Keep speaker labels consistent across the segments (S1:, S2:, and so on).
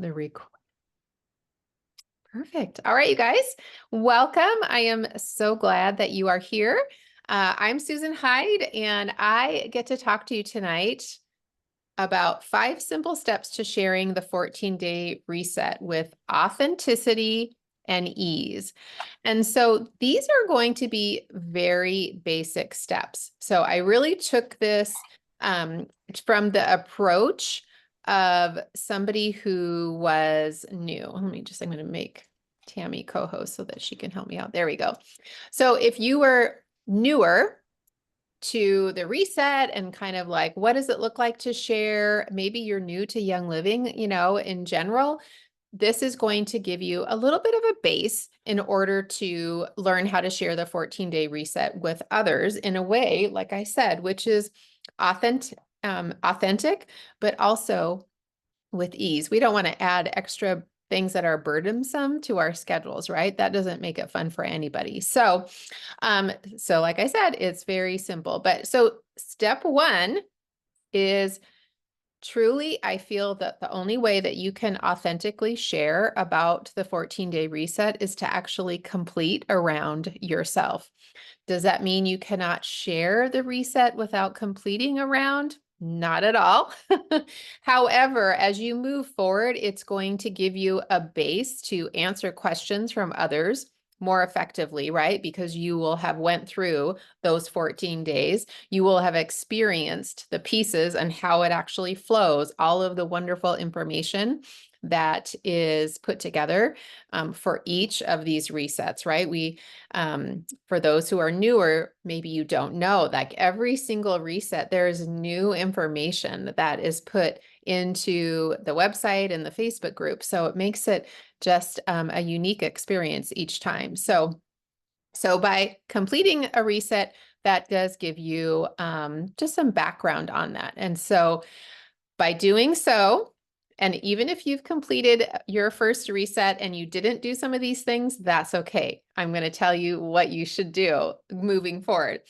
S1: the record. Perfect. All right, you guys, welcome. I am so glad that you are here. I'm Susan Hyde, and I get to talk to you tonight about 5 simple steps to sharing the 14-day reset with authenticity and ease. And so these are going to be very basic steps. So I really took this from the approach of somebody who was new. I'm going to make Tammy co-host so that she can help me out. There we go. So if you were newer to the reset and kind of like, what does it look like to share? Maybe you're new to Young Living, in general. This is going to give you a little bit of a base in order to learn how to share the 14-day reset with others in a way, like I said, which is authentic, but also with ease. We don't want to add extra things that are burdensome to our schedules, right? That doesn't make it fun for anybody. So like I said, it's very simple. But so step 1 is truly, I feel that the only way that you can authentically share about the 14-day reset is to actually complete around yourself. Does that mean you cannot share the reset without completing a round? Not at all. However, as you move forward, it's going to give you a base to answer questions from others more effectively, right? Because you will have went through those 14 days. You will have experienced the pieces and how it actually flows, all of the wonderful information that is put together for each of these resets, right? For those who are newer, maybe you don't know, like every single reset, there's new information that is put into the website and the Facebook group. So it makes it just a unique experience each time. So by completing a reset, that does give you just some background on that. And so by doing so, and even if you've completed your first reset and you didn't do some of these things, that's okay. I'm going to tell you what you should do moving forward.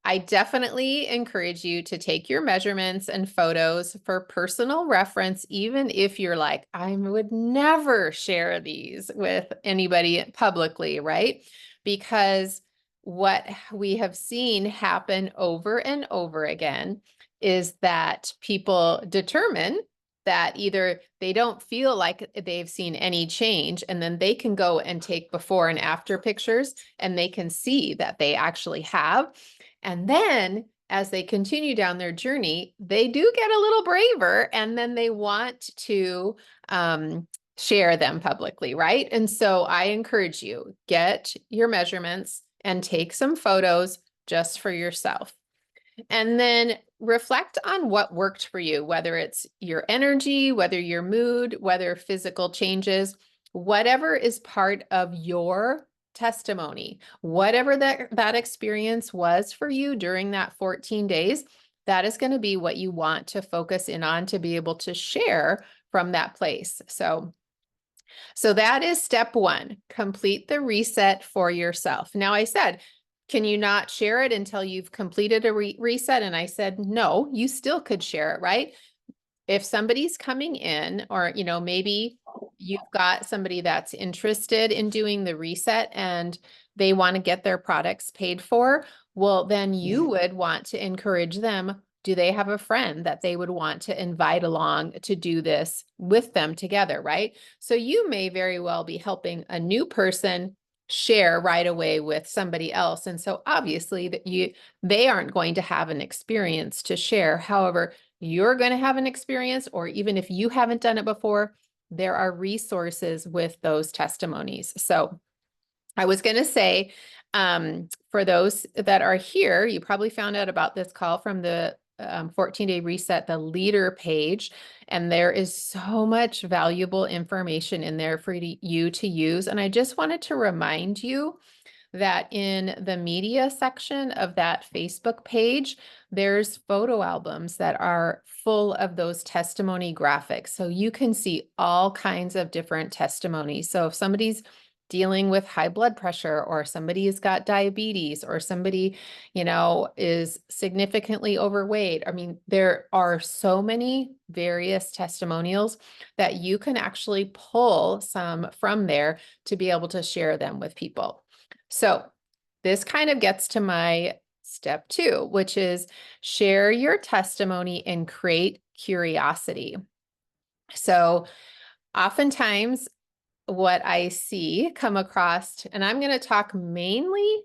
S1: I definitely encourage you to take your measurements and photos for personal reference, even if you're like, I would never share these with anybody publicly, right? Because what we have seen happen over and over again is that people determine that either they don't feel like they've seen any change, and then they can go and take before and after pictures, and they can see that they actually have. And then as they continue down their journey, they do get a little braver, and then they want to share them publicly, right? And so I encourage you, get your measurements and take some photos just for yourself. And then reflect on what worked for you, whether it's your energy, whether your mood, whether physical changes, whatever is part of your testimony, whatever that experience was for you during that 14 days, that is going to be what you want to focus in on to be able to share from that place. So that is step 1, complete the reset for yourself. Now I said, can you not share it until you've completed a reset? And I said, no, you still could share it, right? If somebody's coming in, or, maybe you've got somebody that's interested in doing the reset and they want to get their products paid for, well, then you would want to encourage them. Do they have a friend that they would want to invite along to do this with them together, right? So you may very well be helping a new person share right away with somebody else. And so obviously they aren't going to have an experience to share. However, you're going to have an experience, or even if you haven't done it before, there are resources with those testimonies. So I was going to say, for those that are here, you probably found out about this call from the 14-day reset, the leader page, and there is so much valuable information in there for you to use. And I just wanted to remind you that in the media section of that Facebook page, there's photo albums that are full of those testimony graphics. So you can see all kinds of different testimonies. So if somebody's dealing with high blood pressure, or somebody has got diabetes, or somebody, is significantly overweight. I mean, there are so many various testimonials that you can actually pull some from there to be able to share them with people. So this kind of gets to my step 2, which is share your testimony and create curiosity. So oftentimes what I see come across, and I'm going to talk mainly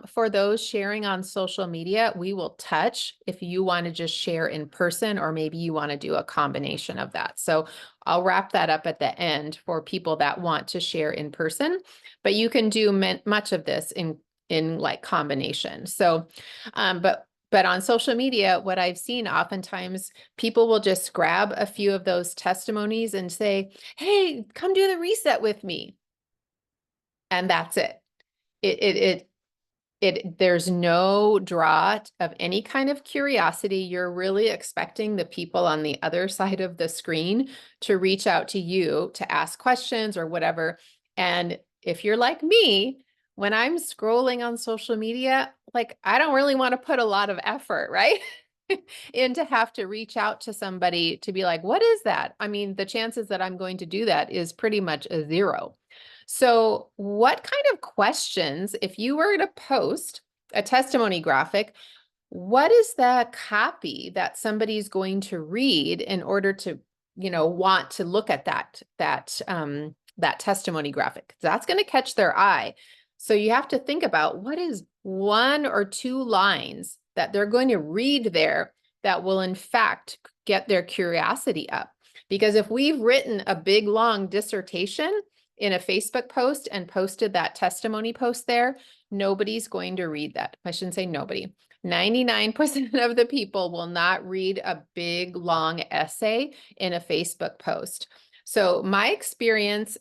S1: for those sharing on social media. We will touch if you want to just share in person, or maybe you want to do a combination of that. So I'll wrap that up at the end for people that want to share in person, but you can do much of this in like combination. So, but on social media, what I've seen oftentimes, people will just grab a few of those testimonies and say, hey, come do the reset with me. And that's it. There's no draw of any kind of curiosity. You're really expecting the people on the other side of the screen to reach out to you to ask questions or whatever. And if you're like me, when I'm scrolling on social media, like, I don't really want to put a lot of effort, right? In to have to reach out to somebody to be like, what is that? I mean, the chances that I'm going to do that is pretty much a 0. So what kind of questions, if you were to post a testimony graphic, what is that copy that somebody's going to read in order to, want to look at that testimony graphic? That's going to catch their eye. So you have to think about what is 1 or 2 lines that they're going to read there that will in fact get their curiosity up. Because if we've written a big long dissertation in a Facebook post and posted that testimony post there, nobody's going to read that. I shouldn't say nobody. 99% of the people will not read a big long essay in a Facebook post. So my experience,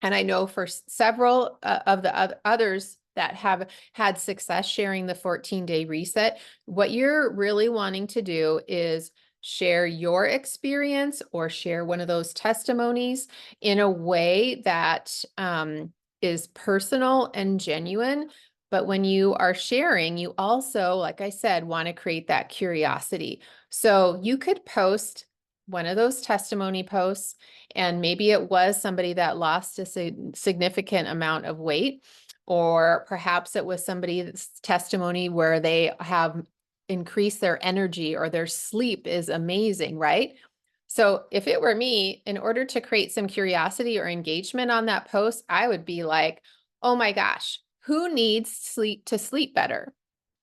S1: and I know for several of the others that have had success sharing the 14-day reset, what you're really wanting to do is share your experience or share one of those testimonies in a way that is personal and genuine. But when you are sharing, you also, like I said, want to create that curiosity. So you could post one of those testimony posts, and maybe it was somebody that lost a significant amount of weight, or perhaps it was somebody's testimony where they have increased their energy or their sleep is amazing, right? So if it were me, in order to create some curiosity or engagement on that post, I would be like, oh my gosh, who needs sleep to sleep better?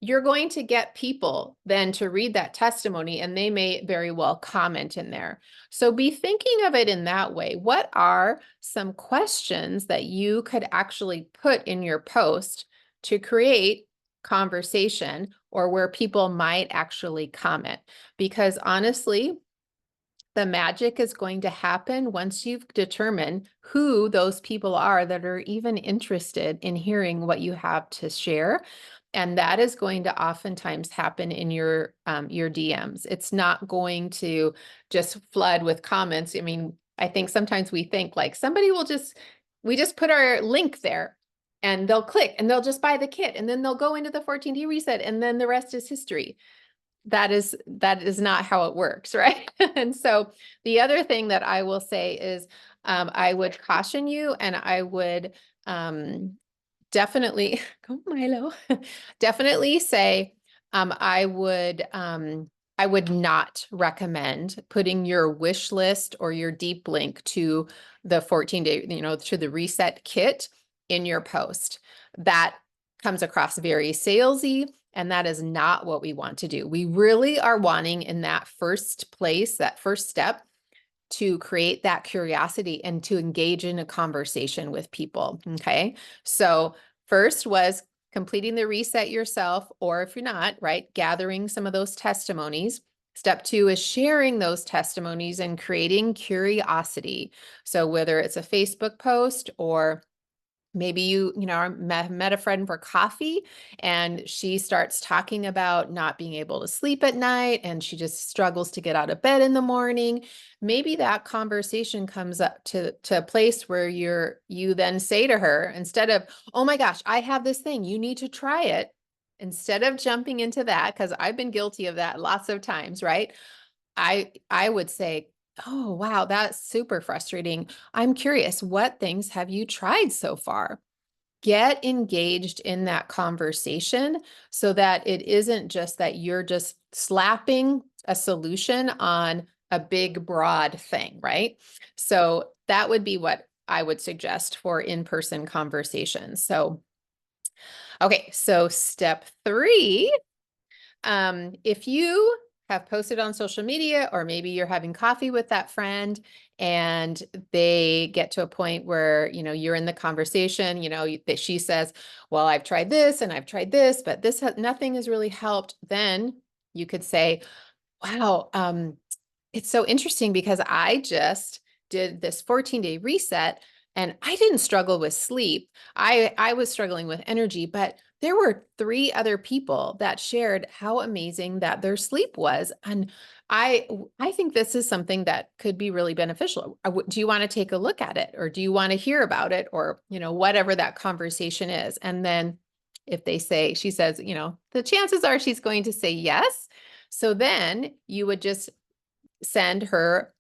S1: You're going to get people then to read that testimony, and they may very well comment in there. So be thinking of it in that way. What are some questions that you could actually put in your post to create conversation, or where people might actually comment? Because honestly, the magic is going to happen once you've determined who those people are that are even interested in hearing what you have to share. And that is going to oftentimes happen in your DMs. It's not going to just flood with comments. I mean, I think sometimes we think like somebody will we just put our link there and they'll click and they'll just buy the kit, and then they'll go into the 14-day reset, and then the rest is history. That is not how it works, right? And so the other thing that I will say is I would caution you, and I would definitely, go Milo, definitely say I would not recommend putting your wish list or your deep link to the 14-day, to the reset kit in your post. That comes across very salesy, and that is not what we want to do. We really are wanting in that first place, that first step, to create that curiosity and to engage in a conversation with people. Okay. So first was completing the reset yourself, or if you're not, right, gathering some of those testimonies. Step 2 is sharing those testimonies and creating curiosity. So whether it's a Facebook post or Maybe met a friend for coffee and she starts talking about not being able to sleep at night and she just struggles to get out of bed in the morning. Maybe that conversation comes up to a place where you then say to her, instead of, oh my gosh, I have this thing, you need to try it. Instead of jumping into that, because I've been guilty of that lots of times, right? I would say, oh wow, that's super frustrating. I'm curious, what things have you tried so far? Get engaged in that conversation so that it isn't just that you're just slapping a solution on a big, broad thing, right? So that would be what I would suggest for in-person conversations. So, okay, so step 3, if you have posted on social media, or maybe you're having coffee with that friend and they get to a point where, you're in the conversation, that she says, well, I've tried this and I've tried this, but nothing has really helped. Then you could say, wow, it's so interesting because I just did this 14-day reset and I didn't struggle with sleep. I was struggling with energy, but there were 3 other people that shared how amazing that their sleep was. And I think this is something that could be really beneficial. Do you want to take a look at it, or do you want to hear about it, or, whatever that conversation is? And then if she says, the chances are she's going to say yes. So then you would just send her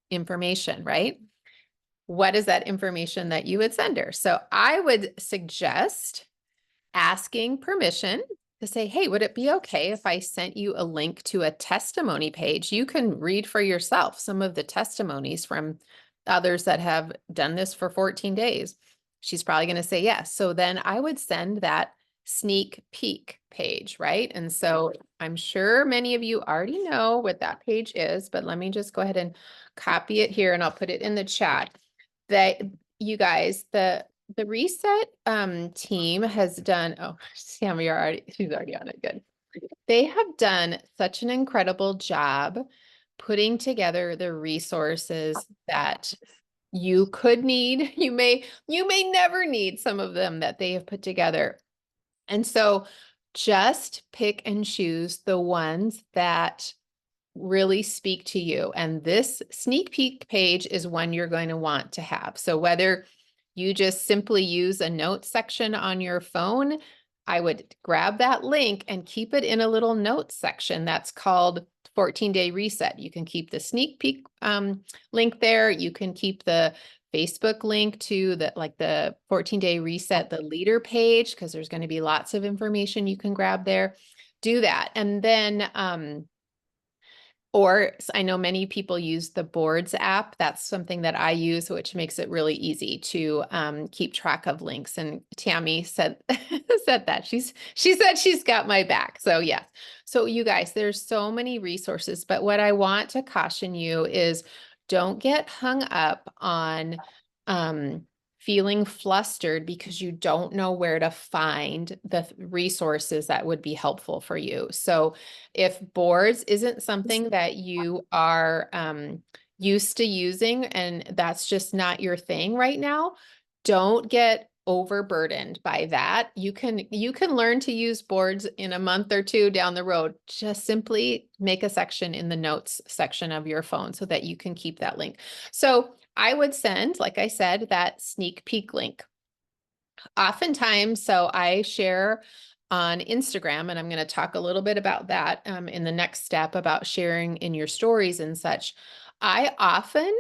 S1: information, right? What is that information that you would send her? So I would suggest asking permission to say, hey, would it be okay if I sent you a link to a testimony page? You can read for yourself some of the testimonies from others that have done this for 14 days. She's probably going to say yes. So then I would send that sneak peek page, right? And so I'm sure many of you already know what that page is, but let me just go ahead and copy it here and I'll put it in the chat. That you guys, the reset team has done, oh, Sam, she's already on it. Good. They have done such an incredible job putting together the resources that you could need. You may never need some of them that they have put together. And so just pick and choose the ones that really speak to you. And this sneak peek page is one you're going to want to have. So whether you just simply use a notes section on your phone, I would grab that link and keep it in a little notes section that's called 14-day reset. You can keep the sneak peek link there. You can keep the Facebook link to the 14-day reset, the leader page, because there's going to be lots of information you can grab there. Do that. And then or I know many people use the Boards app. That's something that I use, which makes it really easy to keep track of links. And Tammy said said that she said she's got my back. So yes. So you guys, there's so many resources, but what I want to caution you is don't get hung up on feeling flustered because you don't know where to find the resources that would be helpful for you. So if boards isn't something that you are used to using and that's just not your thing right now, don't get overburdened by that. You can learn to use boards in a month or 2 down the road. Just simply make a section in the notes section of your phone so that you can keep that link. So I would send, like I said, that sneak peek link. Oftentimes, so I share on Instagram, and I'm going to talk a little bit about that in the next step about sharing in your stories and such. I often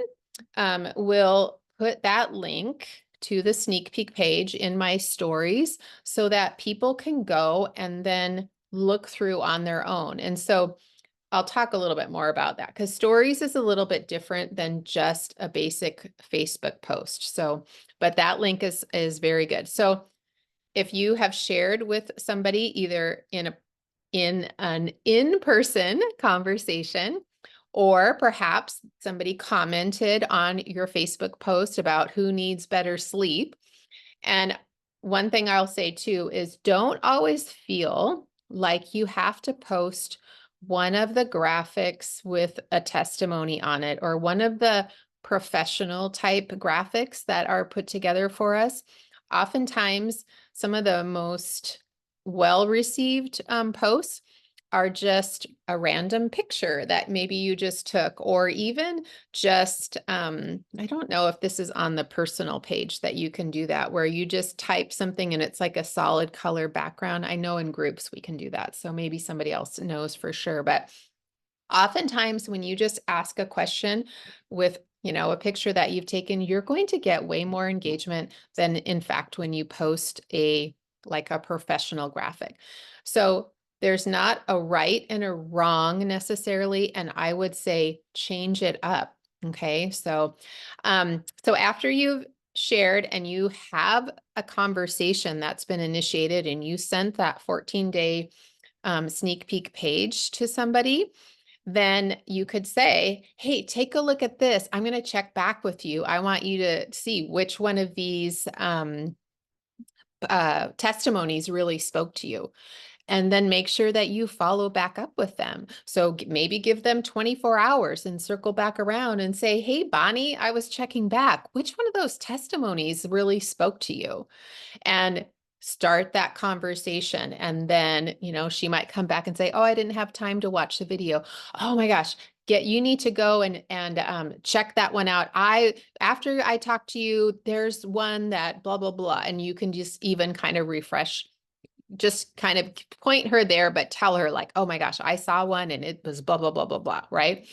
S1: will put that link to the sneak peek page in my stories so that people can go and then look through on their own. And so I'll talk a little bit more about that because stories is a little bit different than just a basic Facebook post. So, but that link is very good. So if you have shared with somebody either in an in-person conversation, or perhaps somebody commented on your Facebook post about who needs better sleep. And one thing I'll say too is don't always feel like you have to post one of the graphics with a testimony on it or one of the professional type graphics that are put together for us. Oftentimes, some of the most well-received posts are just a random picture that maybe you just took, or even just, I don't know if this is on the personal page that you can do that, where you just type something and it's like a solid color background. I know in groups we can do that, so maybe somebody else knows for sure, but oftentimes when you just ask a question with, a picture that you've taken, you're going to get way more engagement than in fact when you post like a professional graphic. So there's not a right and a wrong necessarily, and I would say change it up. Okay. So after you've shared and you have a conversation that's been initiated and you sent that 14-day sneak peek page to somebody, then you could say, hey, take a look at this. I'm going to check back with you. I want you to see which one of these testimonies really spoke to you. And then make sure that you follow back up with them. So maybe give them 24 hours and circle back around and say, hey, Bonnie, I was checking back. Which one of those testimonies really spoke to you? And start that conversation. And then, she might come back and say, oh, I didn't have time to watch the video. Oh my gosh. You need to go and check that one out. After I talk to you, there's one that blah, blah, blah. And you can just even kind of refresh, just kind of point her there, but tell her like, oh my gosh, I saw one and it was blah, blah, blah, blah, blah. Right.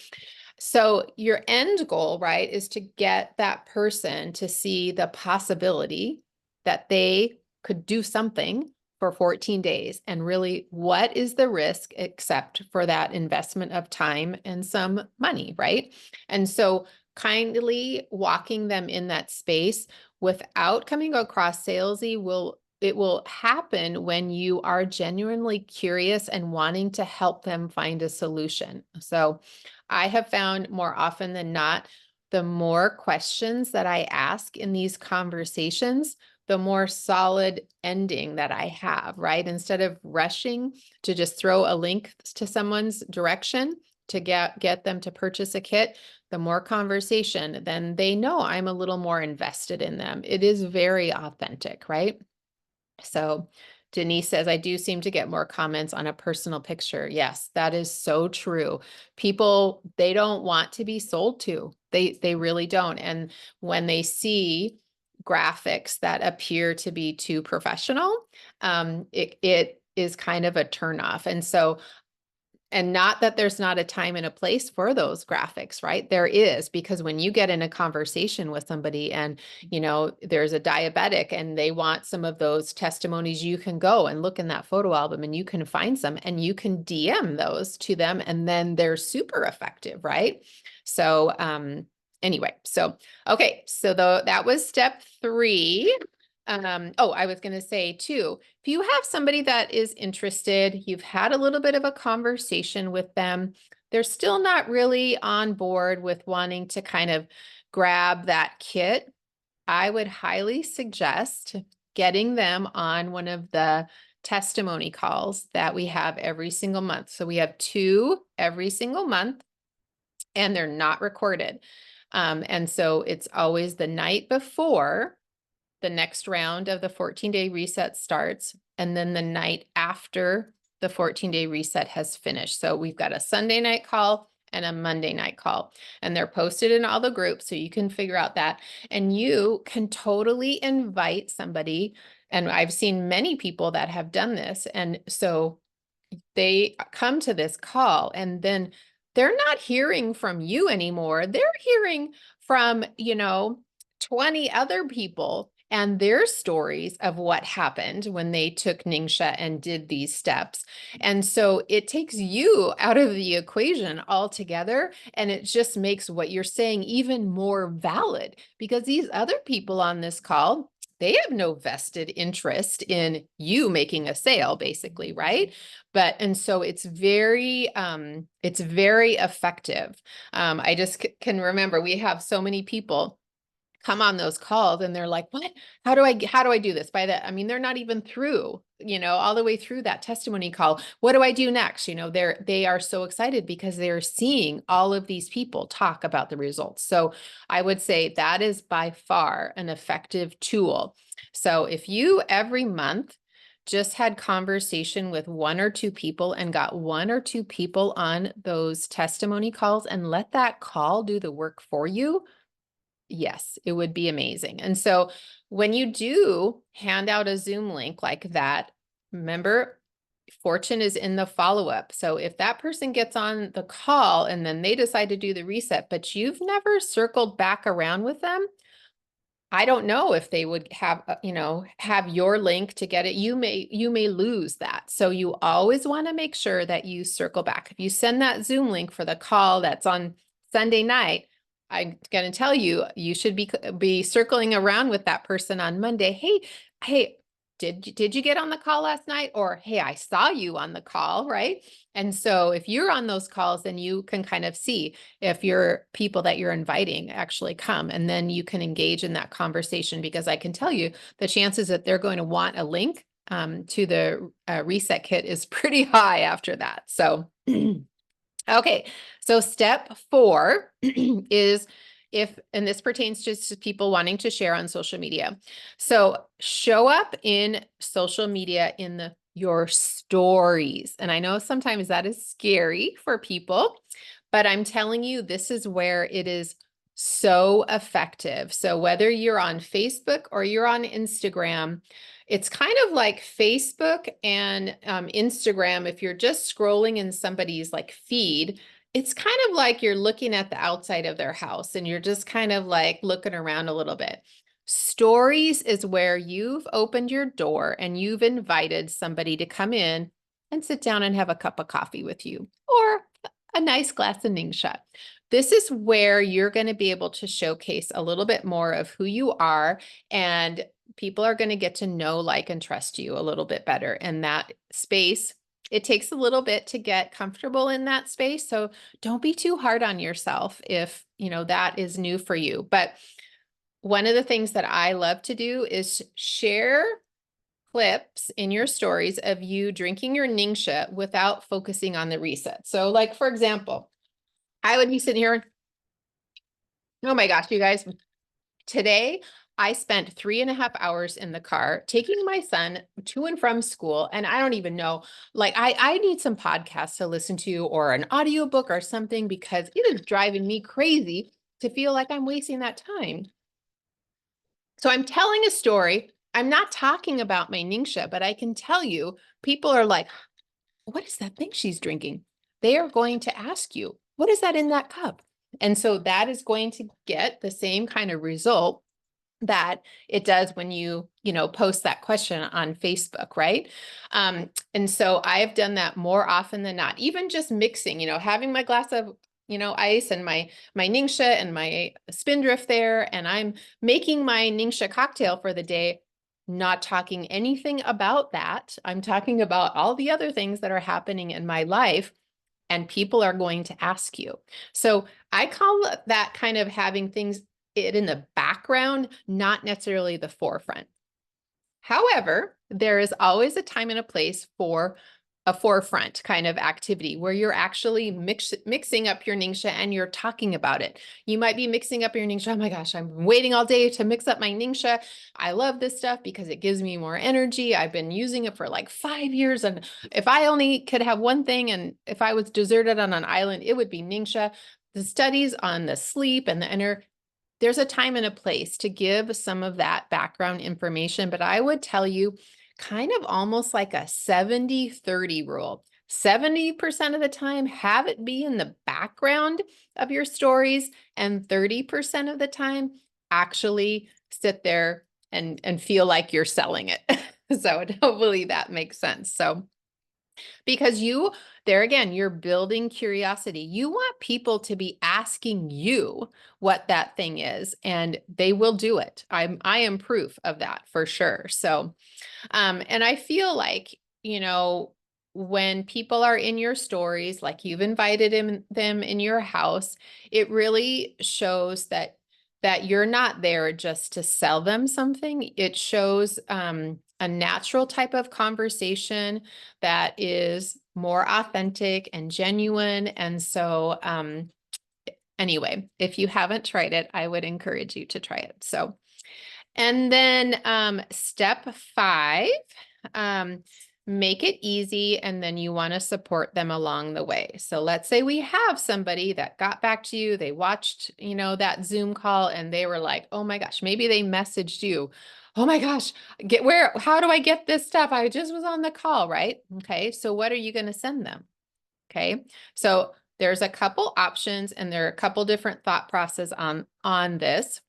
S1: So your end goal, right, is to get that person to see the possibility that they could do something for 14 days. And really, what is the risk except for that investment of time and some money, right? And so kindly walking them in that space without coming across salesy will happen when you are genuinely curious and wanting to help them find a solution. So I have found more often than not, the more questions that I ask in these conversations, the more solid ending that I have, right? Instead of rushing to just throw a link to someone's direction to get them to purchase a kit, the more conversation, then they know I'm a little more invested in them. It is very authentic, right? So Denise says, I do seem to get more comments on a personal picture. Yes, that is so true. People, they don't want to be sold to. They really don't. And when they see graphics that appear to be too professional, it is kind of a turnoff. And so and not that there's not a time and a place for those graphics, right? There is, because when you get in a conversation with somebody and, there's a diabetic and they want some of those testimonies, you can go and look in that photo album and you can find some and you can DM those to them and then they're super effective, right? So, anyway, okay. So that was step 3. I was going to say too, if you have somebody that is interested, you've had a little bit of a conversation with them, they're still not really on board with wanting to kind of grab that kit, I would highly suggest getting them on one of the testimony calls that we have every single month. So we have 2 every single month and they're not recorded. And so it's always the night before the next round of the 14-day reset starts, and then the night after the 14-day reset has finished. So we've got a Sunday night call and a Monday night call, and they're posted in all the groups, so you can figure out that. And you can totally invite somebody, and I've seen many people that have done this, and so they come to this call and then they're not hearing from you anymore. They're hearing from, 20 other people and their stories of what happened when they took Ningxia and did these steps. And so it takes you out of the equation altogether. And it just makes what you're saying even more valid, because these other people on this call, they have no vested interest in you making a sale, basically, right? And so it's very effective. I just can remember we have so many people come on those calls and they're like, what? How do I do this? By that, I mean, they're not even through, all the way through that testimony call. What do I do next? They are so excited because they're seeing all of these people talk about the results. So I would say that is by far an effective tool. So if you every month just had conversation with one or two people and got one or two people on those testimony calls and let that call do the work for you, yes, it would be amazing. And so when you do hand out a Zoom link like that, remember, fortune is in the follow-up. So if that person gets on the call and then they decide to do the reset, but you've never circled back around with them, I don't know if they would have, have your link to get it. You may lose that. So you always want to make sure that you circle back. If you send that Zoom link for the call that's on Sunday night, I'm going to tell you, you should be circling around with that person on Monday. Hey, did you get on the call last night? Or, hey, I saw you on the call, right? And so if you're on those calls, then you can kind of see if your people that you're inviting actually come, and then you can engage in that conversation, because I can tell you the chances that they're going to want a link to the reset kit is pretty high after that. So, okay. So step 4 is and this pertains just to people wanting to share on social media. So show up in social media in your stories. And I know sometimes that is scary for people, but I'm telling you, this is where it is so effective. So whether you're on Facebook or you're on Instagram, it's kind of like Facebook and Instagram. If you're just scrolling in somebody's like feed, it's kind of like you're looking at the outside of their house and you're just kind of like looking around a little bit. Stories is where you've opened your door and you've invited somebody to come in and sit down and have a cup of coffee with you, or a nice glass of Ningxia. This is where you're going to be able to showcase a little bit more of who you are, and people are going to get to know, like, and trust you a little bit better. And that space, it takes a little bit to get comfortable in that space. So don't be too hard on yourself if, that is new for you. But one of the things that I love to do is share clips in your stories of you drinking your Ningxia without focusing on the reset. So like, for example, I would be sitting here, oh my gosh, you guys, today I spent 3.5 hours in the car taking my son to and from school. And I don't even know, like, I need some podcasts to listen to or an audiobook or something, because it is driving me crazy to feel like I'm wasting that time. So I'm telling a story. I'm not talking about my Ningxia, but I can tell you, people are like, what is that thing she's drinking? They are going to ask you, what is that in that cup? And so that is going to get the same kind of result that it does when you post that question on Facebook, right? And so I've done that more often than not, even just mixing, having my glass of, ice and my Ningxia and my Spindrift there, and I'm making my Ningxia cocktail for the day, not talking anything about that. I'm talking about all the other things that are happening in my life, and people are going to ask you. So I call that kind of having things in the background, not necessarily the forefront. However, there is always a time and a place for a forefront kind of activity where you're actually mixing up your Ningxia and you're talking about it. You might be mixing up your Ningxia. Oh my gosh, I'm waiting all day to mix up my Ningxia. I love this stuff because it gives me more energy. I've been using it for like 5 years. And if I only could have one thing, and if I was deserted on an island, it would be Ningxia. The studies on the sleep and the inner, there's a time and a place to give some of that background information, but I would tell you kind of almost like a 70-30 rule. 70% of the time, have it be in the background of your stories, and 30% of the time, actually sit there and feel like you're selling it. So hopefully that makes sense. So because there again, you're building curiosity. You want people to be asking you what that thing is, and they will do it. I am proof of that for sure. So, and I feel like, when people are in your stories, like you've invited them in your house, it really shows that that you're not there just to sell them something. It shows a natural type of conversation that is more authentic and genuine. And so anyway, if you haven't tried it, I would encourage you to try it. So, and then step 5, make it easy, and then you want to support them along the way. So let's say we have somebody that got back to you, they watched, that Zoom call and they were like, oh my gosh, maybe they messaged you. Oh my gosh, how do I get this stuff? I just was on the call, right? Okay, so what are you going to send them? Okay, so there's a couple options and there are a couple different thought process on this.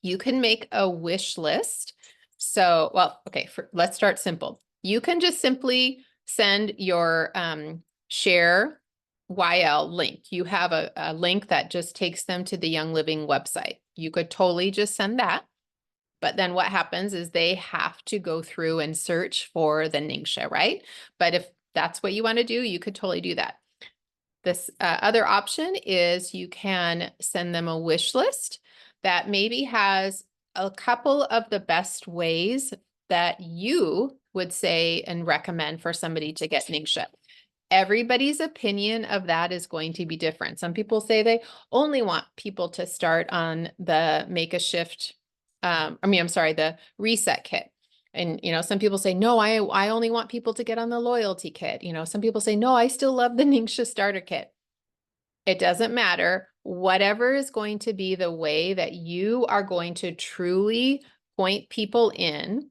S1: You can make a wish list. So, well, okay, let's start simple. You can just simply send your share YL link. You have a link that just takes them to the Young Living website. You could totally just send that. But then what happens is they have to go through and search for the Ningxia, right? But if that's what you want to do, you could totally do that. This other option is you can send them a wish list that maybe has a couple of the best ways that you would say and recommend for somebody to get Ningxia. Everybody's opinion of that is going to be different. Some people say they only want people to start on the Make a Shift. The reset kit. And, some people say, no, I only want people to get on the loyalty kit. Some people say, no, I still love the Ningxia starter kit. It doesn't matter. Whatever is going to be the way that you are going to truly point people in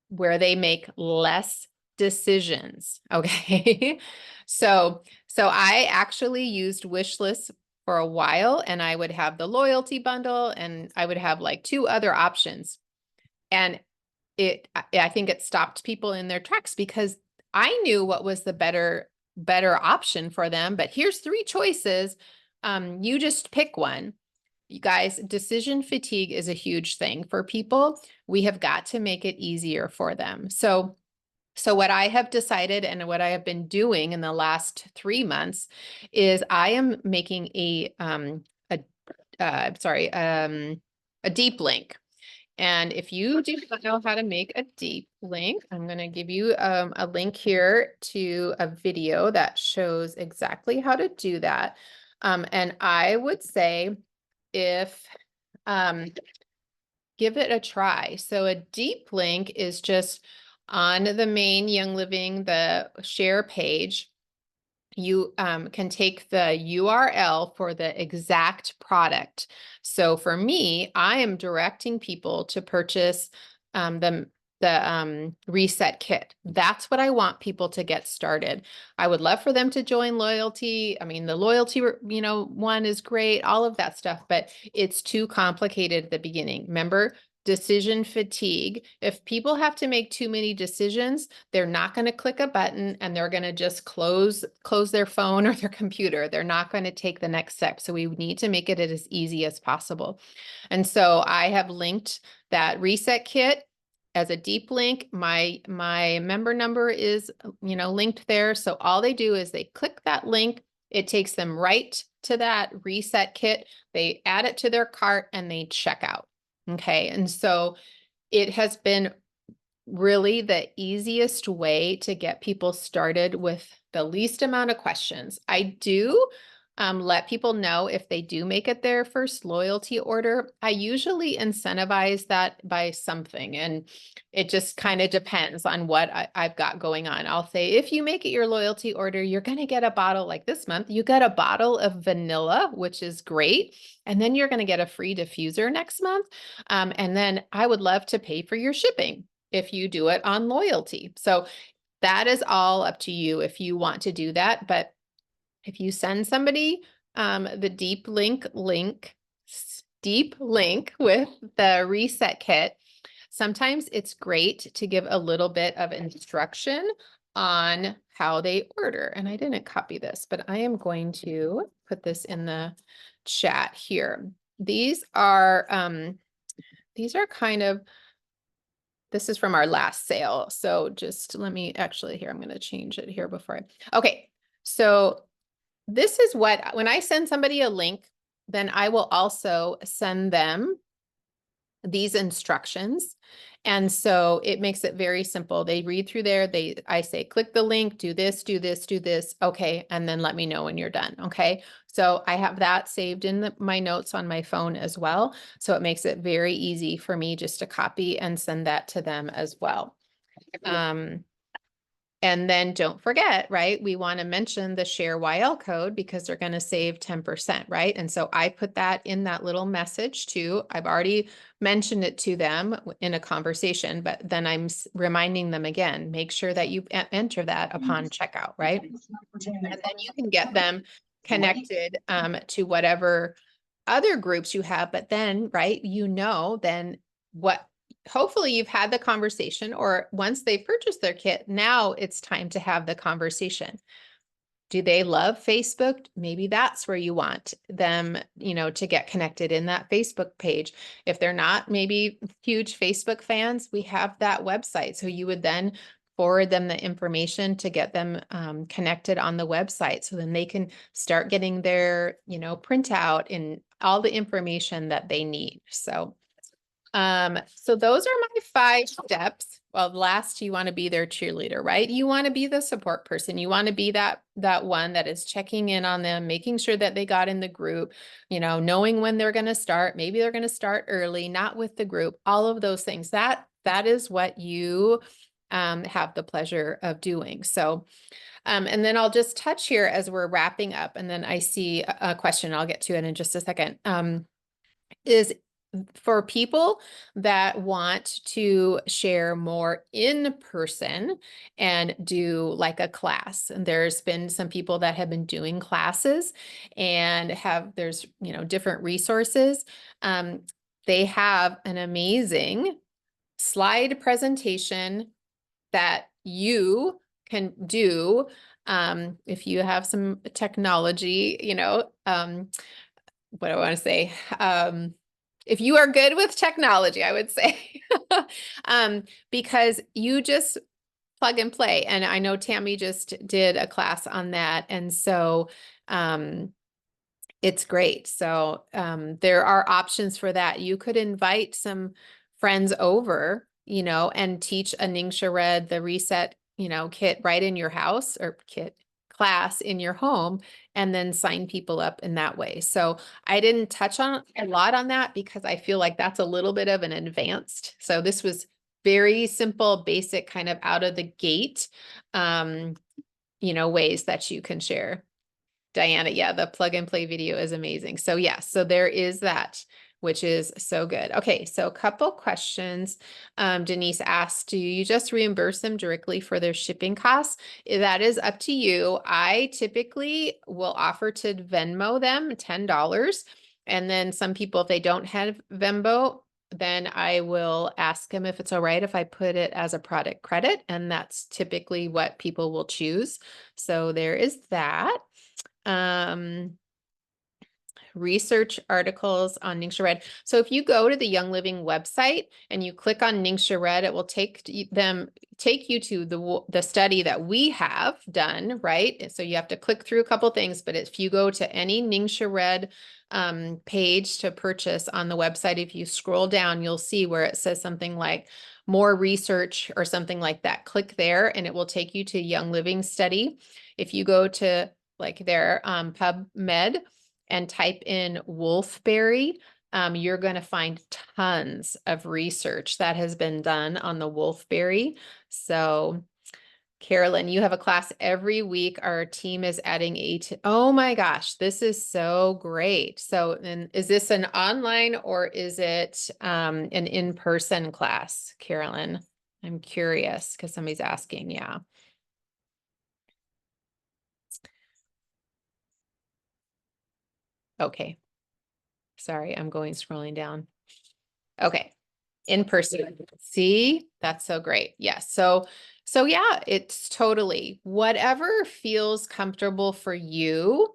S1: where they make less decisions. Okay. So I actually used wish lists for a while, and I would have the loyalty bundle and I would have like 2 other options. And I think it stopped people in their tracks because I knew what was the better option for them. But here's 3 choices. You just pick one. You guys, decision fatigue is a huge thing for people. We have got to make it easier for them. So what I have decided and what I have been doing in the last 3 months is I am making a deep link. And if you do not know how to make a deep link, I'm going to give you a link here to a video that shows exactly how to do that. And I would say if give it a try. So a deep link is just on the main Young Living, the share page. You can take the URL for the exact product. So for me, I am directing people to purchase the reset kit. That's what I want people to get started. I would love for them to join loyalty. I mean, the loyalty, one is great, all of that stuff, but it's too complicated at the beginning. Remember, decision fatigue. If people have to make too many decisions, they're not going to click a button and they're going to just close their phone or their computer. They're not going to take the next step. So we need to make it as easy as possible. And so I have linked that reset kit as a deep link. My member number is, linked there. So all they do is they click that link. It takes them right to that reset kit. They add it to their cart and they check out. Okay. And so it has been really the easiest way to get people started with the least amount of questions. I do let people know if they do make it their first loyalty order. I usually incentivize that by something, and it just kind of depends on what I've got going on. I'll say, if you make it your loyalty order, you're going to get a bottle like this month. You get a bottle of vanilla, which is great. And then you're going to get a free diffuser next month. And then I would love to pay for your shipping if you do it on loyalty. So that is all up to you if you want to do that. But if you send somebody the deep link with the reset kit, sometimes it's great to give a little bit of instruction on how they order. And I didn't copy this, but I am going to put this in the chat here. These are kind of, this is from our last sale. So just let me actually here, I'm going to change it here before okay. So this is when I send somebody a link, then I will also send them these instructions. And so it makes it very simple. They read through there. I say, click the link, do this, do this, do this. Okay. And then let me know when you're done. Okay. So I have that saved in my notes on my phone as well. So it makes it very easy for me just to copy and send that to them as well. And then don't forget, right? We want to mention the share YL code because they're going to save 10%, right? And so I put that in that little message too. I've already mentioned it to them in a conversation, but then I'm reminding them again, make sure that you enter that upon checkout, right? And then you can get them connected to whatever other groups you have, but then, right, then what hopefully you've had the conversation, or once they purchase their kit, now it's time to have the conversation. Do they love Facebook? Maybe that's where you want them, to get connected in that Facebook page. If they're not maybe huge Facebook fans, we have that website. So you would then forward them the information to get them connected on the website. So then they can start getting their, printout and all the information that they need. So those are my 5 steps. Well, last, you want to be their cheerleader, right? You want to be the support person. You want to be that one that is checking in on them, making sure that they got in the group, knowing when they're going to start. Maybe they're going to start early, not with the group, all of those things. That is what you have the pleasure of doing. So, and then I'll just touch here as we're wrapping up. And then I see a question. I'll get to it in just a second. Is for people that want to share more in person and do like a class. And there's been some people that have been doing classes and there's, different resources. They have an amazing slide presentation that you can do. If you have some technology, what do I want to say? If you are good with technology, I would say, because you just plug and play. And I know Tammy just did a class on that. And so, it's great. So, there are options for that. You could invite some friends over, and teach a Ningxia Red, the reset, kit right in your house, or class in your home, and then sign people up in that way. So I didn't touch on a lot on that because I feel like that's a little bit of an advanced. So this was very simple, basic, kind of out of the gate, ways that you can share. Diana, yeah, the plug and play video is amazing. So yes, so there is that, which is so good. Okay, so a couple questions. Denise asked, do you just reimburse them directly for their shipping costs? That is up to you. I typically will offer to Venmo them $10. And then some people, if they don't have Venmo, then I will ask them if it's all right if I put it as a product credit. And that's typically what people will choose. So there is that. Research articles on Ningxia Red. So if you go to the Young Living website and you click on Ningxia Red, it will take you to the study that we have done, right? So you have to click through a couple things, but if you go to any Ningxia Red page to purchase on the website, if you scroll down, you'll see where it says something like more research or something like that. Click there and it will take you to Young Living study. If you go to like their PubMed and type in wolfberry, you're going to find tons of research that has been done on the wolfberry. So Carolyn, you have a class every week. Our team is adding 8. Oh my gosh, this is so great. So then is this an online or is it an in-person class, Carolyn? I'm curious because somebody's asking. Yeah. Okay. Sorry, I'm scrolling down. Okay. In person. See, that's so great. Yes. So yeah, it's totally whatever feels comfortable for you,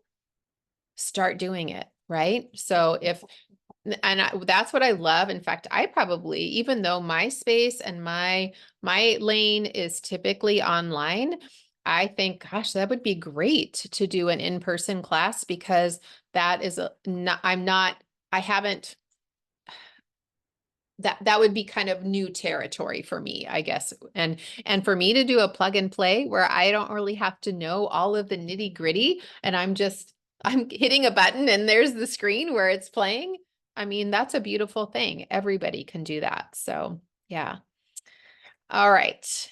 S1: start doing it. Right. So that's what I love. In fact, I probably, even though my space and my lane is typically online, I think, gosh, that would be great to do an in-person class because that is I haven't, that would be kind of new territory for me, I guess. And for me to do a plug and play where I don't really have to know all of the nitty gritty and I'm hitting a button and there's the screen where it's playing. I mean, that's a beautiful thing. Everybody can do that. So yeah. All right.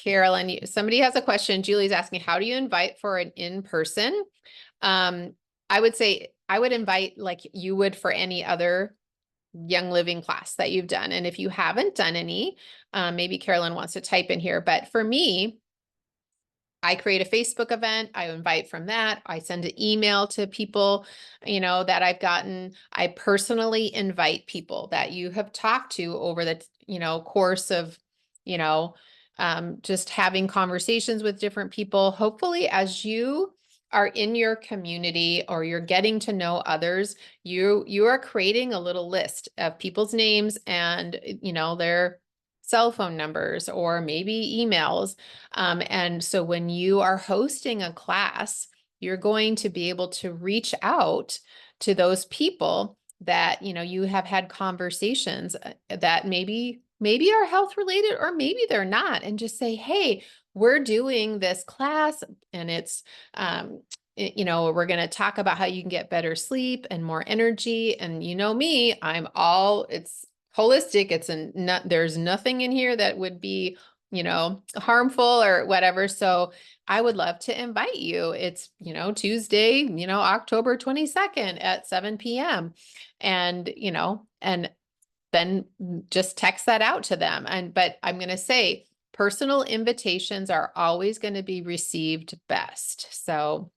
S1: Carolyn, somebody has a question. Julie's asking, how do you invite for an in-person? I would say I would invite like you would for any other Young Living class that you've done. And if you haven't done any, maybe Carolyn wants to type in here. But for me, I create a Facebook event. I invite from that. I send an email to people, that I've gotten. I personally invite people that you have talked to over the, course of, you know, just having conversations with different people. Hopefully, as you are in your community or you're getting to know others, you are creating a little list of people's names and, their cell phone numbers or maybe emails. And so when you are hosting a class, you're going to be able to reach out to those people that, you have had conversations that maybe are health related or maybe they're not, and just say, hey, we're doing this class and it's, we're going to talk about how you can get better sleep and more energy. And me, it's holistic. There's nothing in here that would be, harmful or whatever. So I would love to invite you. It's, Tuesday, October 22nd at 7 p.m. And, and then just text that out to them. But I'm going to say personal invitations are always going to be received best. So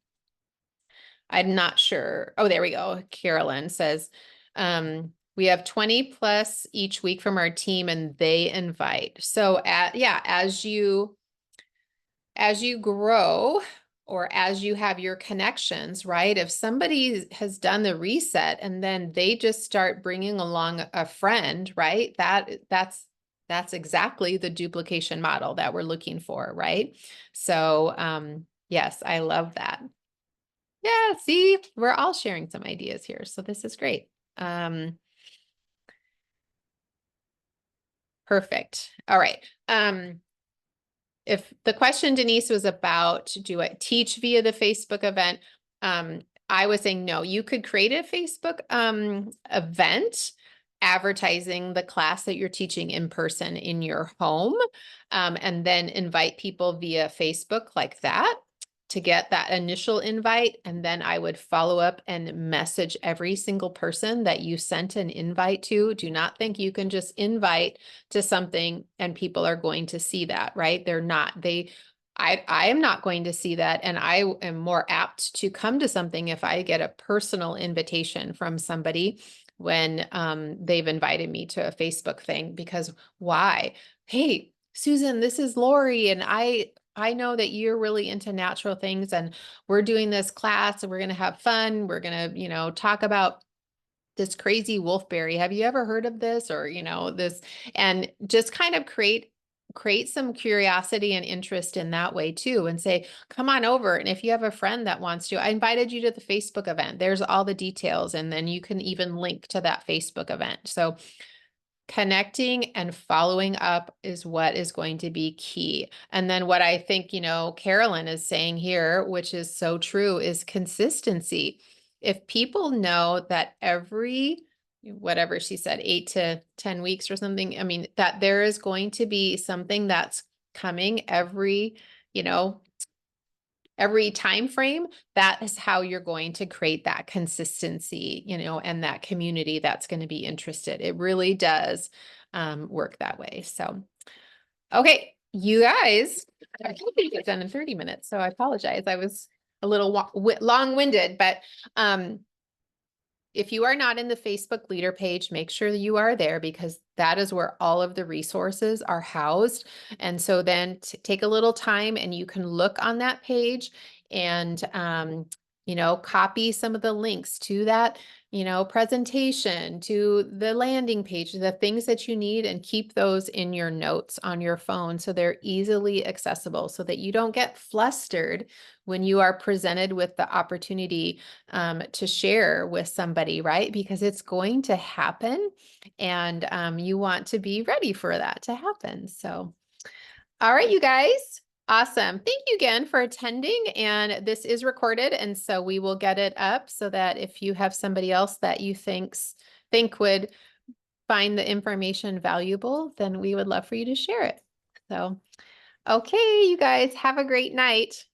S1: I'm not sure. Oh, there we go. Carolyn says, we have 20 plus each week from our team and they invite. So as you grow or as you have your connections, right? If somebody has done the reset and then they just start bringing along a friend, right? That's exactly the duplication model that we're looking for, right? So, yes, I love that. Yeah, see, we're all sharing some ideas here. So this is great. Perfect. All right. If the question, Denise, was about, do I teach via the Facebook event? I was saying, no, you could create a Facebook event advertising the class that you're teaching in person in your home, and then invite people via Facebook like that to get that initial invite. And then I would follow up and message every single person that you sent an invite to. Do not think you can just invite to something and people are going to see that, right? They're not. I am not going to see that. And I am more apt to come to something if I get a personal invitation from somebody when they've invited me to a Facebook thing. Because why? Hey, Susan, this is Lori, and I know that you're really into natural things and we're doing this class and we're going to have fun. We're going to, talk about this crazy wolfberry. Have you ever heard of this? Or, this, and just kind of create some curiosity and interest in that way too, and say, come on over. And if you have a friend that wants to, I invited you to the Facebook event. There's all the details. And then you can even link to that Facebook event. So connecting and following up is what is going to be key. And then what I think, Carolyn is saying here, which is so true, is consistency. If people know that every, whatever she said, 8 to 10 weeks or something, I mean, that there is going to be something that's coming every time frame, that is how you're going to create that consistency, and that community that's going to be interested. It really does work that way. So, okay, you guys, I can't think it's done in 30 minutes, so I apologize. I was a little long-winded, but if you are not in the Facebook leader page, make sure you are there because that is where all of the resources are housed. And so then take a little time and you can look on that page and copy some of the links to that, presentation, to the landing page, the things that you need, and keep those in your notes on your phone so they're easily accessible so that you don't get flustered when you are presented with the opportunity to share with somebody, right? Because it's going to happen, and you want to be ready for that to happen. So, all right, you guys. Awesome. Thank you again for attending. And this is recorded, and so we will get it up so that if you have somebody else that you think would find the information valuable, then we would love for you to share it. So, okay, you guys have a great night.